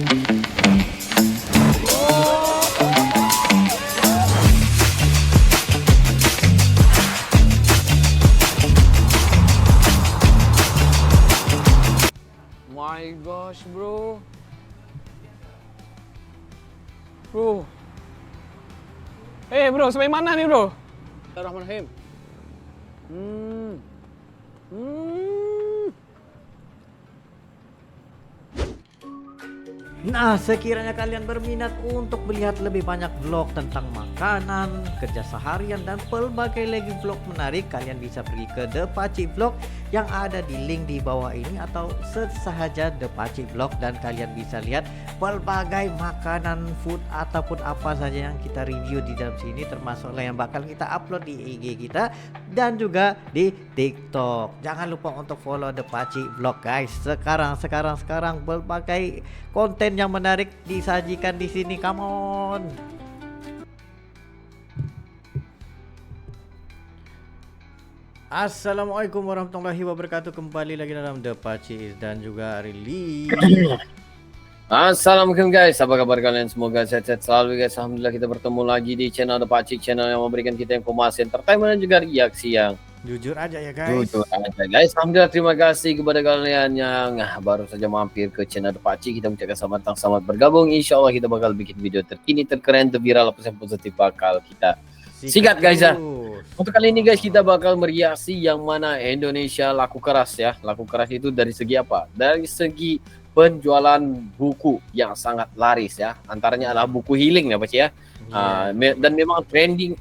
My gosh, bro. Bro. Bro, sampai mana nih, bro? Bismillahirrahmanirrahim. Hmm. Nah, sekiranya kalian berminat untuk melihat lebih banyak vlog tentang makanan, kerja seharian, dan pelbagai lagi vlog menarik, kalian bisa pergi ke The Pacik Vlog yang ada di link di bawah ini, atau search sahaja The Pacik Vlog dan kalian bisa lihat pelbagai makanan, food, ataupun apa saja yang kita review di dalam sini, termasuk yang bakal kita upload di IG kita dan juga di TikTok. Jangan lupa untuk follow The Pacik Vlog, guys. Sekarang berbagai konten yang menarik disajikan di sini. Come on. Assalamualaikum warahmatullahi wabarakatuh. Kembali lagi dalam The Pacik dan juga Rili. Assalamualaikum guys, apa kabar kalian? Semoga sehat-sehat selalu guys. Alhamdulillah kita bertemu lagi di channel The Pacik, channel yang memberikan kita informasi, entertainment dan juga reaksi yang Jujur aja ya guys. jujur aja guys. Alhamdulillah, terima kasih kepada kalian yang baru saja mampir ke channel The Pacik. Kita mengucapkan selamat datang, selamat bergabung. Insya Allah kita bakal bikin video terkini, terkeren, terviral, apa yang positif bakal kita sikat guys ya. Untuk kali ini guys kita bakal mereaksi yang mana Indonesia laku keras ya. Laku keras itu dari segi apa? Dari segi penjualan buku yang sangat laris ya. Antaranya adalah buku healing ya Pak ya. Dan memang trending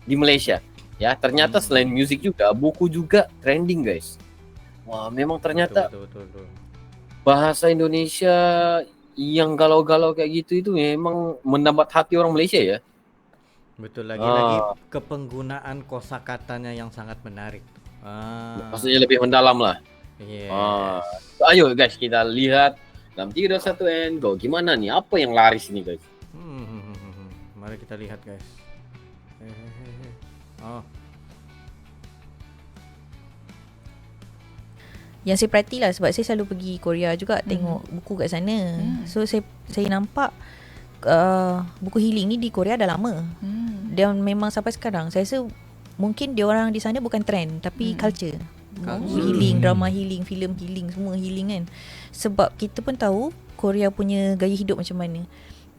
di Malaysia. Ya, ternyata selain musik juga, buku juga trending guys. Wah, memang ternyata betul. bahasa Indonesia yang galau-galau kayak gitu itu memang mendapat hati orang Malaysia ya. Betul, lagi kepenggunaan kosakatanya yang sangat menarik. Maksudnya lebih mendalam lah. Yes. Ayo guys kita lihat dalam 3, 2, 1 and go. Gimana nih? Apa yang laris ini guys? Mari kita lihat guys. Yang saya perhati lah, sebab saya selalu pergi Korea juga tengok buku kat sana. So saya nampak buku healing ni di Korea dah lama. Dan memang sampai sekarang saya rasa mungkin dia orang di sana bukan trend tapi culture. Buku healing, drama healing, filem healing, semua healing kan. Sebab kita pun tahu Korea punya gaya hidup macam mana,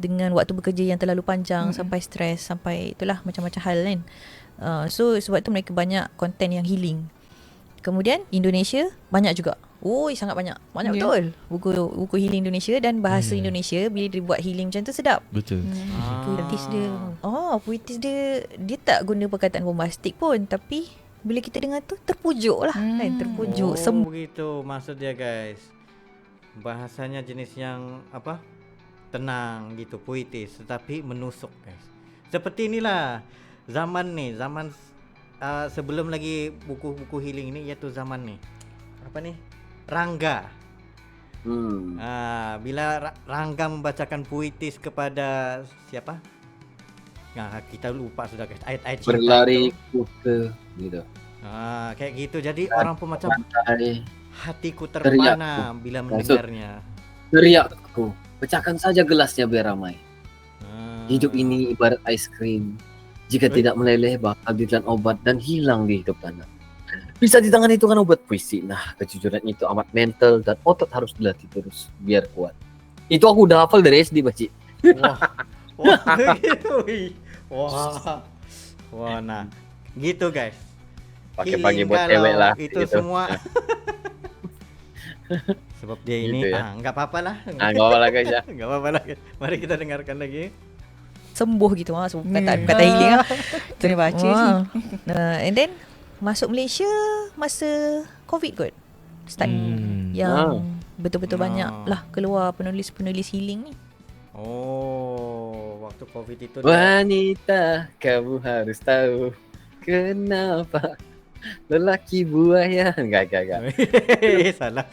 dengan waktu bekerja yang terlalu panjang, sampai stres, sampai itulah macam-macam hal kan. So sebab tu mereka banyak konten yang healing. Kemudian Indonesia banyak juga. Sangat banyak betul buku healing Indonesia, dan bahasa Indonesia bila dia buat healing macam tu sedap. Betul. Puitis dia tak guna perkataan bombastik pun, tapi bila kita dengar tu terpujuk lah kan, terpujuk. Begitu maksud dia guys. Bahasanya jenis yang apa? Tenang gitu, puitis tetapi menusuk guys. Seperti inilah zaman sebelum lagi buku-buku healing ini, iaitu zaman nih. Apa nih? Rangga. Bila Rangga membacakan puitis kepada siapa? Kita lupa sudah guys. Ayat-ayat cinta Berlari itu. ke gitu. Kayak gitu. Jadi orang pun macam hatiku terpana bila mendengarnya. Teriakku, pecahkan saja gelasnya biar ramai. Hidup ini ibarat es krim. Jika tidak meleleh bakal ditelan obat dan hilang di hidup tanah. Bisa ditangani itu kan obat puisi. Nah, kejujuran itu amat mental dan otot harus dilatih terus biar kuat. Itu aku udah hafal dari SD, Baci. Wah, nah, gitu guys. Pakai buat cewek lah. Itu gitu. semua. Sebab dia ini, Gitu ya. nggak apa-apa lah. Nggak apa-apa lah guys ya. Nggak apa-apa lah. Mari kita dengarkan lagi. Sembuh gitu kata healing lah. Terima baca And then masuk Malaysia masa COVID kot start. Yang betul-betul banyak lah keluar penulis-penulis healing ni. Waktu COVID itu Wanita, kamu harus tahu kenapa lelaki buaya. Enggak. Salah.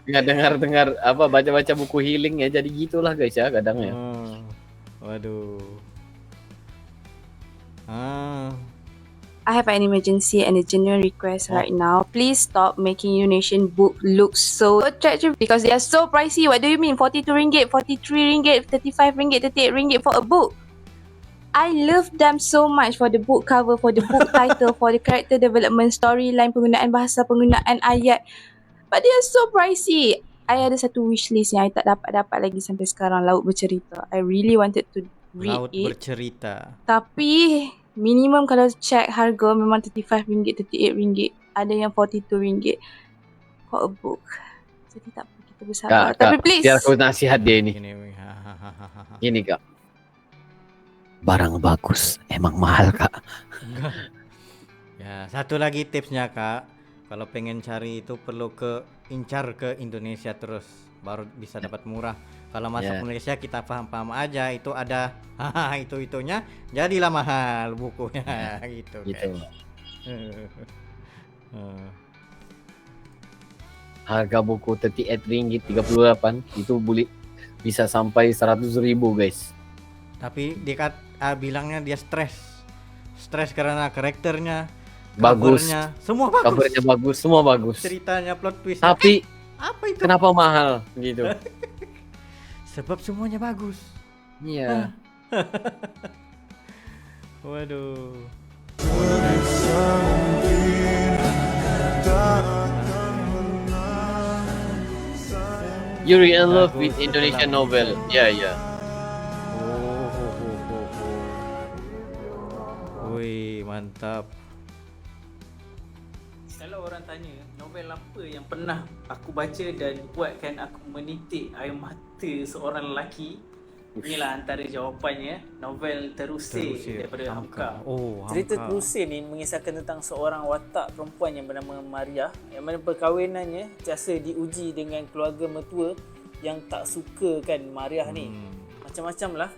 Nggak dengar apa baca-baca buku healing ya, jadi gitulah guys ya kadang ya. Waduh. I have an emergency and a genuine request right now. Please stop making Indonesian book look so attractive because they are so pricey. What do you mean? 42 ringgit, 43 ringgit, 35 ringgit, 38 ringgit for a book? I love them so much for the book cover, for the book title, for the character development, storyline, penggunaan bahasa, penggunaan ayat. But they are so pricey. I ada satu wishlist yang I tak dapat lagi sampai sekarang, Laut Bercerita. I really wanted to read Laut it. Bercerita. Tapi minimum kalau check harga memang RM35, RM38. Ada yang RM42 for a book. Jadi tak apa, kita bersabar. Kak, Tapi Kak, please. biar aku nasihat dia ini. Hahaha. Ini Kak. Barang bagus, emang mahal Kak. Ya, satu lagi tipsnya Kak. Kalau pengen cari itu perlu incar ke Indonesia terus, baru bisa dapat murah. Kalau masuk Malaysia kita paham-paham aja itu ada itunya, jadilah mahal bukunya gitu. Harga buku 38 ringgit 38 itu bisa sampai 100.000 guys. Tapi dia bilangnya dia stres karena karakternya Bagus. covernya, semua bagus. Kabarnya bagus, semua bagus. Ceritanya plot twist. Tapi apa itu? kenapa mahal gitu? Sebab semuanya bagus. Iya. Waduh. You're in love with Indonesian novel. Ya, ya. Wih, mantap. Kalau orang tanya novel apa yang pernah aku baca dan buatkan aku menitik air mata seorang lelaki, inilah antara jawapannya, novel Terusir daripada Hamka. Cerita Terusir ni mengisahkan tentang seorang watak perempuan yang bernama Maria, yang mana perkahwinannya sentiasa diuji dengan keluarga mertua yang tak sukakan Maria ni. Macam-macam lah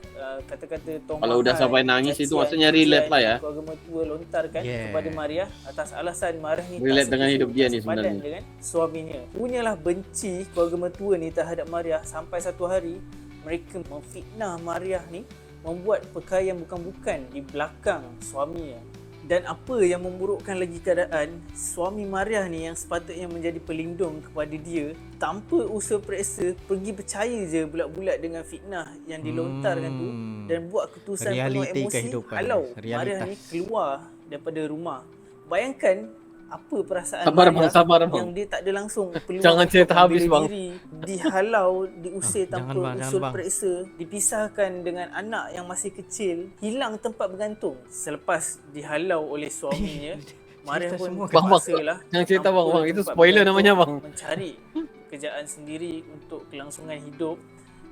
kata-kata tomahan. Kalau udah sampai nangis itu maksudnya relate lah ya. Keluarga mertua lontarkan kepada Maria atas alasan Maria ni relate tak dengan hidup dia ni sebenarnya. dengan suaminya. Punyalah benci keluarga mertua ni terhadap Maria sampai satu hari mereka memfitnah Maria ni, membuat perkara yang bukan-bukan di belakang suaminya. Dan apa yang memburukkan lagi keadaan, suami Maria ni yang sepatutnya menjadi pelindung kepada dia, tanpa usaha periksa, pergi percaya je bulat-bulat dengan fitnah yang dilontarkan tu dan buat keputusan penuh emosi halau Maria ni keluar daripada rumah. Bayangkan apa perasaan sabar, yang dia tak ada langsung peluang. Jangan cerita habis bang. Dihalau, diusir tanpa usul bang. periksa, dipisahkan dengan anak yang masih kecil, hilang tempat bergantung. Selepas dihalau oleh suaminya, Maria pun terpaksalah. Jangan cerita bang, itu spoiler namanya bang. Mencari pekerjaan sendiri untuk kelangsungan hidup,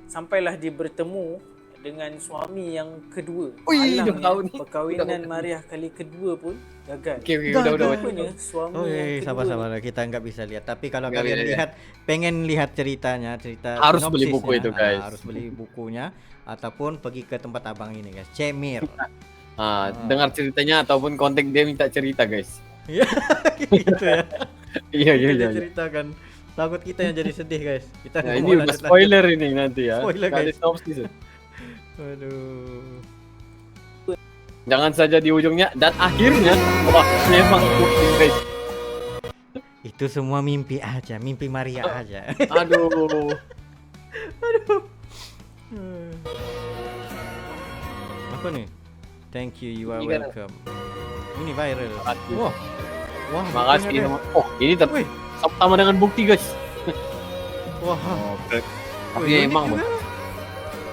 sampailah dia bertemu dengan suami yang kedua. Alangnya perkahwinan Maria kali kedua pun gagal. Okey, udah. Suami yang kedua Sabar, kita nggak bisa lihat. Tapi kalau kalian pengen lihat cerita harus beli buku itu guys. Harus beli bukunya ataupun pergi ke tempat abang ini guys, Cemir. Dengar ceritanya ataupun kontak dia minta cerita guys. Gitu ya. Iya. Ceritakan. Takut kita yang jadi sedih guys. Kita ini udah spoiler ini nanti ya. Spoiler guys. Waduh. Jangan saja di ujungnya dan akhirnya wah memang bukti guys. Itu semua mimpi aja, mimpi Maria aja. Aduh. Apa nih? Thank you, you are welcome. Ini viral. Wah, makasih. Ini sama dengan bukti guys. Wah. Oke, emang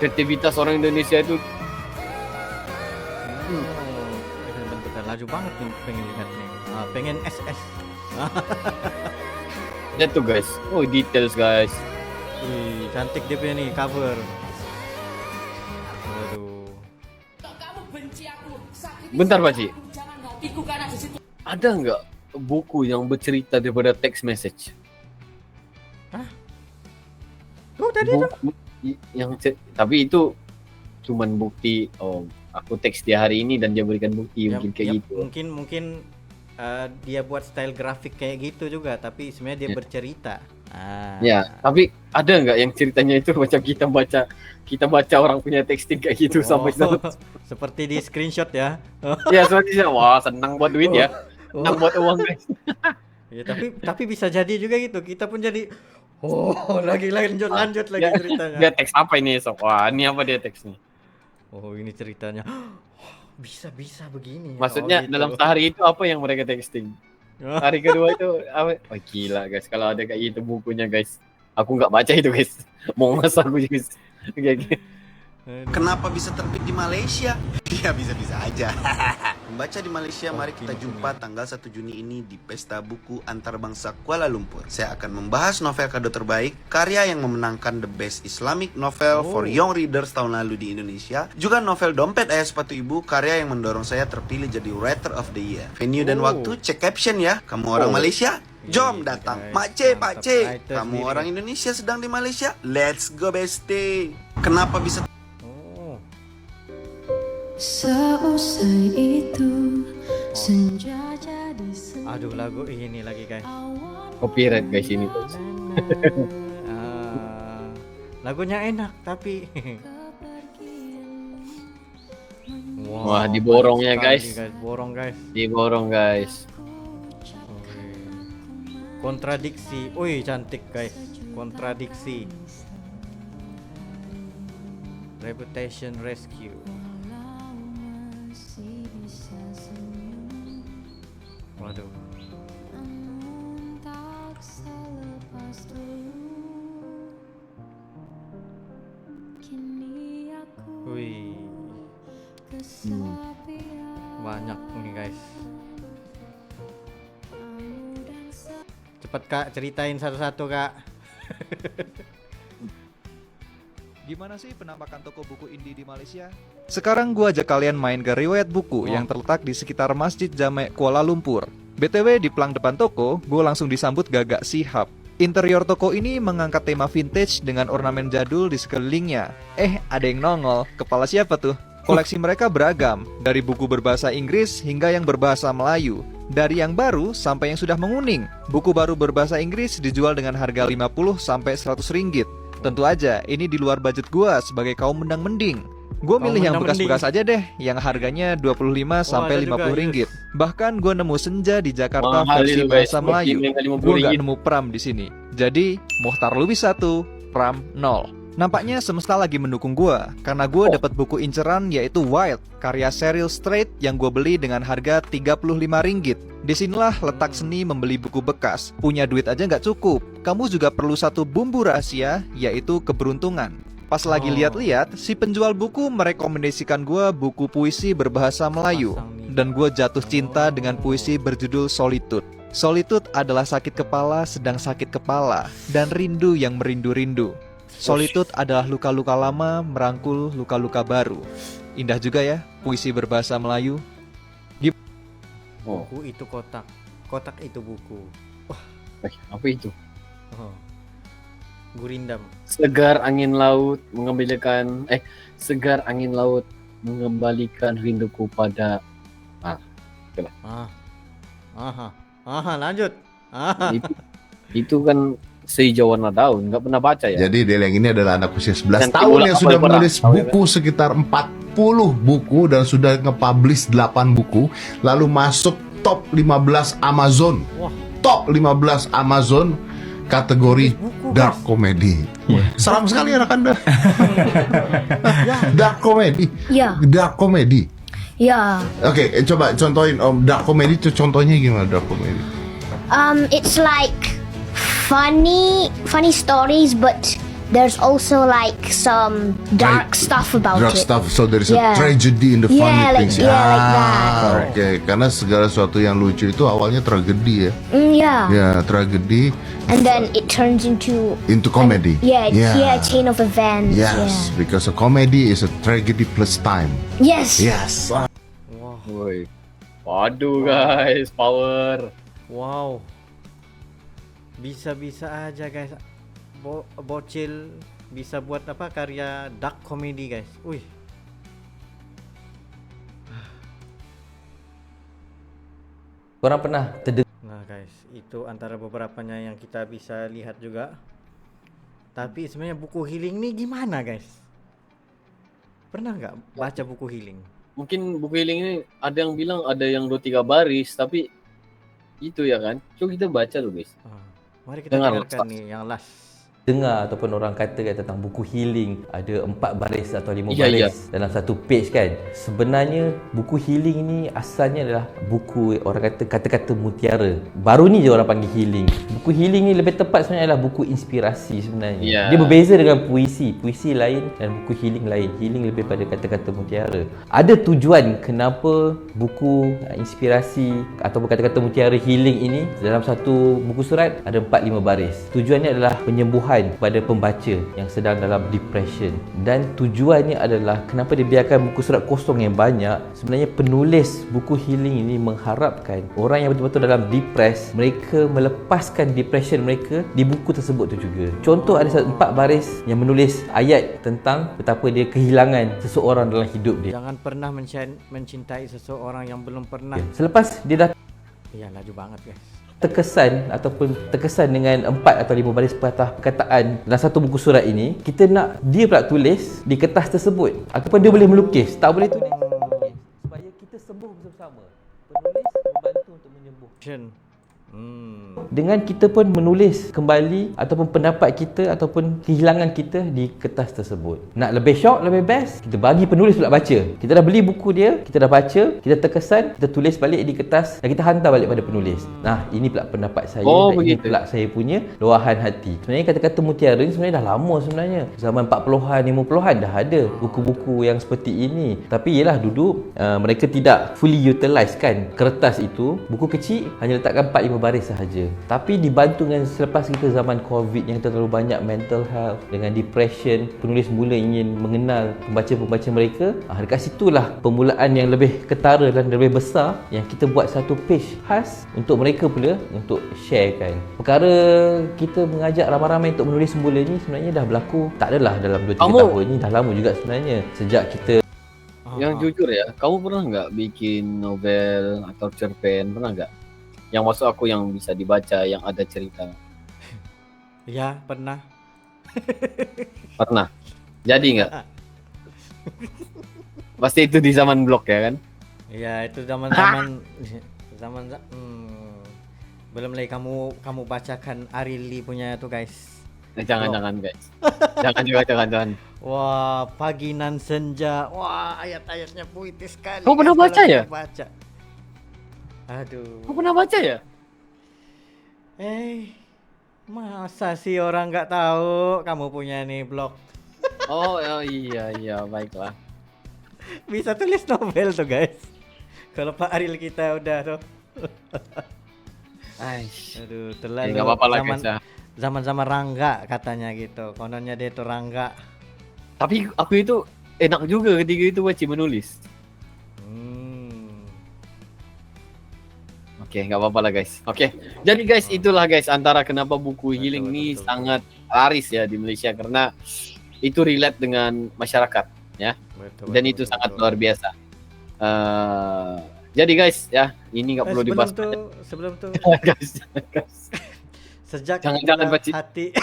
kreativitas orang Indonesia itu bentar laju banget nih, pengen lihat nih. Pengen SS. Lihat tuh guys. Details guys. Wih, cantik dia punya nih cover. Waduh. Bentar Pak Ci. Ada nggak buku yang bercerita daripada text message? Tuh tadi tuh. Tapi itu cuman bukti aku teks dia hari ini dan dia berikan bukti mungkin kayak gitu. Mungkin dia buat style grafik kayak gitu juga, tapi sebenarnya dia bercerita. Ya, tapi ada nggak yang ceritanya itu macam kita baca orang punya texting kayak gitu sampai sana. seperti di screenshot ya. Ya, sepertinya wah senang buat duit ya. Senang buat uang guys. Ya, tapi bisa jadi juga gitu. Kita pun jadi lagi lanjut lagi ceritanya. Dia teks apa ini sok? Wah, ini apa dia teks nih? Oh, ini ceritanya. Bisa begini. Maksudnya gitu. dalam sehari itu apa yang mereka texting? Hari kedua itu apa? Oh, gila guys, kalau ada kayak gitu bukunya guys. Aku nggak baca itu guys. Mau masa aku guys. Kayak gitu. Kenapa bisa terbit di Malaysia? Ya bisa-bisa aja. Membaca di Malaysia, mari kita jumpa tanggal 1 Juni ini di Pesta Buku Antarbangsa Kuala Lumpur. Saya akan membahas novel kado terbaik, karya yang memenangkan The Best Islamic Novel for Young Readers tahun lalu di Indonesia. Juga novel Dompet Ayah Sepatu Ibu, karya yang mendorong saya terpilih jadi Writer of the Year. Venue dan waktu, cek caption ya. Kamu orang Malaysia? Jom datang. Pak C, kamu orang Indonesia sedang di Malaysia? Let's go bestie. Kenapa bisa Seusai itu senja jadi Aduh, lagu ini lagi guys. Copyright guys ini guys. Lagunya enak tapi Wah, diborongnya guys. Borong guys. Diborong guys. Kontradiksi. Wih, cantik guys. Kontradiksi. Reputation Rescue. Waduh. Wih. Banyak nih guys. Cepet Kak, ceritain satu-satu Kak. Gimana sih penampakan toko buku indie di Malaysia? Sekarang gua ajak kalian main ke riwayat buku yang terletak di sekitar Masjid Jamek Kuala Lumpur. BTW di pelang depan toko, gua langsung disambut gagak sihab. Interior toko ini mengangkat tema vintage dengan ornamen jadul di sekelilingnya. Ada yang nongol, kepala siapa tuh? Koleksi mereka beragam, dari buku berbahasa Inggris hingga yang berbahasa Melayu. Dari yang baru sampai yang sudah menguning. Buku baru berbahasa Inggris dijual dengan harga 50 sampai 100 ringgit. Tentu aja, ini di luar budget gua sebagai kaum mendang-mending. Gua milih yang bekas-bekas aja deh, yang harganya 25 sampai 50 ringgit. Bahkan gua nemu senja di Jakarta versi bahasa Melayu. Gua nggak nemu pram di sini. Jadi, Mohtar Lubis 1, pram 0. Nampaknya semesta lagi mendukung gua karena gua dapat buku inceran yaitu Wild karya Cheryl Strait yang gua beli dengan harga 35 ringgit. Disinilah letak seni membeli buku bekas. Punya duit aja nggak cukup. Kamu juga perlu satu bumbu rahasia yaitu keberuntungan. Pas lagi lihat-lihat, si penjual buku merekomendasikan gua buku puisi berbahasa Melayu dan gua jatuh cinta dengan puisi berjudul Solitude. Solitude adalah sakit kepala sedang sakit kepala dan rindu yang merindu-rindu. Solitude adalah luka-luka lama merangkul luka-luka baru. Indah juga ya puisi berbahasa Melayu. Buku itu kotak. Kotak itu buku. Wah, apa itu? Gurindam. Segar angin laut mengembalikan segar angin laut mengembalikan rinduku pada lanjut. Itu kan sehijau warna daun, nggak pernah baca ya. Jadi Del yang ini adalah anak usia 11 tahun yang sudah menulis buku sekitar 40 buku dan sudah nge-publish 8 buku, lalu masuk top 15 Amazon. Top 15 Amazon kategori dark comedy. Seram sekali anak Anda. Dark comedy. Ya. Dark comedy. Ya. Oke, coba contohin dark comedy itu contohnya gimana dark comedy? It's like funny stories, but there's also like some dark stuff about dark it. Stuff, so there is a tragedy in the funny things. Like that. Oke, karena segala sesuatu yang lucu itu awalnya tragedi ya. Ya, tragedi. And then it turns into comedy. Chain of events. Yes, because a comedy is a tragedy plus time. Yes. Woi. Waduh guys, power. Wow. Bisa-bisa aja guys. Bocil bisa buat apa karya dark comedy guys. Wih. Korang pernah terdengar? Nah guys. guys, itu antara beberapanya yang kita bisa lihat juga. Tapi sebenarnya buku healing nih gimana guys? Pernah nggak baca buku healing? Mungkin buku healing ini ada yang bilang ada yang 2-3 baris, tapi itu ya kan. Coba kita baca dulu guys. Mari kita dengarkan nih yang last. Dengar ataupun orang kata tentang buku healing ada 4 baris atau 5 baris dalam satu page kan. Sebenarnya buku healing ni asalnya adalah buku orang kata kata-kata mutiara. Baru ni je orang panggil healing. Buku healing ni lebih tepat sebenarnya adalah buku inspirasi sebenarnya. Dia berbeza dengan puisi. Puisi lain dan buku healing lain. Healing lebih pada kata-kata mutiara. Ada tujuan kenapa buku inspirasi atau kata-kata mutiara healing ini dalam satu buku surat ada 4-5 baris. Tujuannya adalah penyembuhan kepada pembaca yang sedang dalam depression, dan tujuannya adalah kenapa dibiarkan buku surat kosong yang banyak. Sebenarnya penulis buku healing ini mengharapkan orang yang betul-betul dalam depres, mereka melepaskan depression mereka di buku tersebut tu juga. Contoh, ada 4 baris yang menulis ayat tentang betapa dia kehilangan seseorang dalam hidup dia. Jangan pernah mencintai seseorang yang belum pernah. Selepas dia dah laju banget guys. terkesan dengan 4 atau 5 baris perkataan dalam satu buku surat ini, kita nak dia pula tulis di kertas tersebut, ataupun dia boleh melukis, tak boleh tulis supaya kita sembuh bersama-sama. Penulis membantu untuk menyembuhkan. Dengan kita pun menulis kembali ataupun pendapat kita ataupun kehilangan kita di kertas tersebut. Nak lebih syok, lebih best, kita bagi penulis pula baca. Kita dah beli buku dia, kita dah baca, kita terkesan, kita tulis balik di kertas dan kita hantar balik pada penulis. Nah, ini pula pendapat saya, ini pula saya punya luahan hati. Sebenarnya kata-kata mutiara ni sebenarnya dah lama sebenarnya. Zaman 40-an, 50-an dah ada buku-buku yang seperti ini. Tapi yelah, duduk mereka tidak fully utilize kan kertas itu. Buku kecil hanya letakkan 4-5 baris sahaja. Tapi dibantu dengan selepas kita zaman COVID yang terlalu banyak mental health dengan depression, penulis mula ingin mengenal pembaca-pembaca mereka. Dekat situlah permulaan yang lebih ketara dan lebih besar, yang kita buat satu page khas untuk mereka pula untuk sharekan. Perkara kita mengajak ramai-ramai untuk menulis semula ni sebenarnya dah berlaku tak adalah dalam 2-3 tahun ni, dah lama juga sebenarnya. Sejak kita yang jujur ya, kamu pernah nggak bikin novel atau cerpen? Pernah nggak? Yang maksud aku yang bisa dibaca, yang ada cerita. Ya, pernah. Pernah. Jadi nggak? Pasti itu di zaman blog ya kan? Iya, itu zaman belum lagi kamu bacakan Arili punya itu guys. Jangan guys. jangan. Wah, pagi nan senja. Wah, ayat-ayatnya puitis sekali. Kamu pernah baca ya? Baca. Aduh. Kamu pernah baca ya? Masa sih orang nggak tahu kamu punya nih blog? Oh iya, baiklah. Bisa tulis novel tuh guys. Kalau Pak Aril kita udah tuh. Aduh, terlalu nggak apa-apa lah guys ya. Zaman-zaman Rangga katanya gitu. Kononnya dia tuh Rangga. Tapi aku itu enak juga ketika itu baca menulis. Oke, nggak apa-apa lah guys. Oke, jadi guys itulah guys antara kenapa buku healing ini sangat laris ya di Malaysia, karena itu relate dengan masyarakat ya, dan itu sangat luar biasa. Jadi guys ya, ini nggak perlu dibahas. Sebelum tuh guys. Sejak jangan baca hati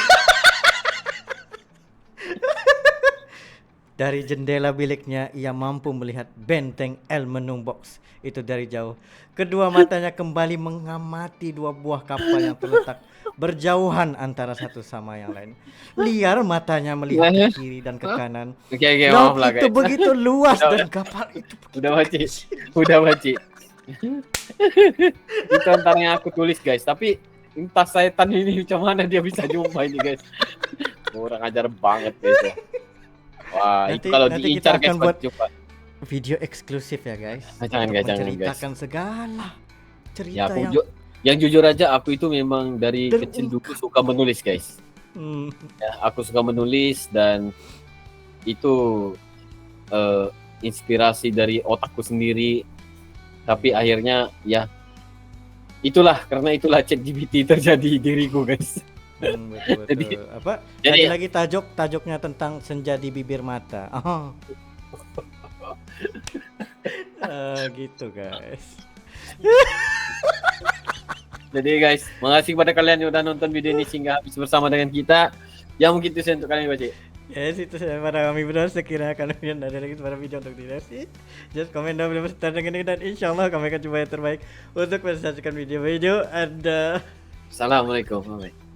dari jendela biliknya, ia mampu melihat benteng El Menung Box itu dari jauh. Kedua matanya kembali mengamati 2 buah kapal yang terletak berjauhan antara satu sama yang lain. Liar matanya melihat ke kiri dan ke kanan. Laut itu begitu luas dan kapal itu Udah baca. Itu antara yang aku tulis guys, tapi entah setan ini macam mana dia bisa jumpa ini guys. Orang ajar banget guys ya. Wah, itu kalau diincar guys buat coba video eksklusif ya guys. Jangan guys. Menceritakan segala cerita ya, yang jujur aja aku itu memang dari kecil dulu suka menulis guys. Ya, aku suka menulis dan itu inspirasi dari otakku sendiri. Tapi akhirnya ya karena itulah ChatGPT terjadi di diriku guys. Betul. Apa? Lagi tajuknya tentang senja di bibir mata. Gitu guys. Jadi guys, makasih kepada kalian yang udah nonton video ini sehingga habis bersama dengan kita. Yang mungkin itu saya untuk kalian Pak Cik. Yes, itu saya pada kami berdua. Sekira kalian ada lagi pada video untuk direksi. Just komen down below dengan ini dan insyaallah kami akan coba yang terbaik untuk mensajikan video-video Anda. Assalamualaikum.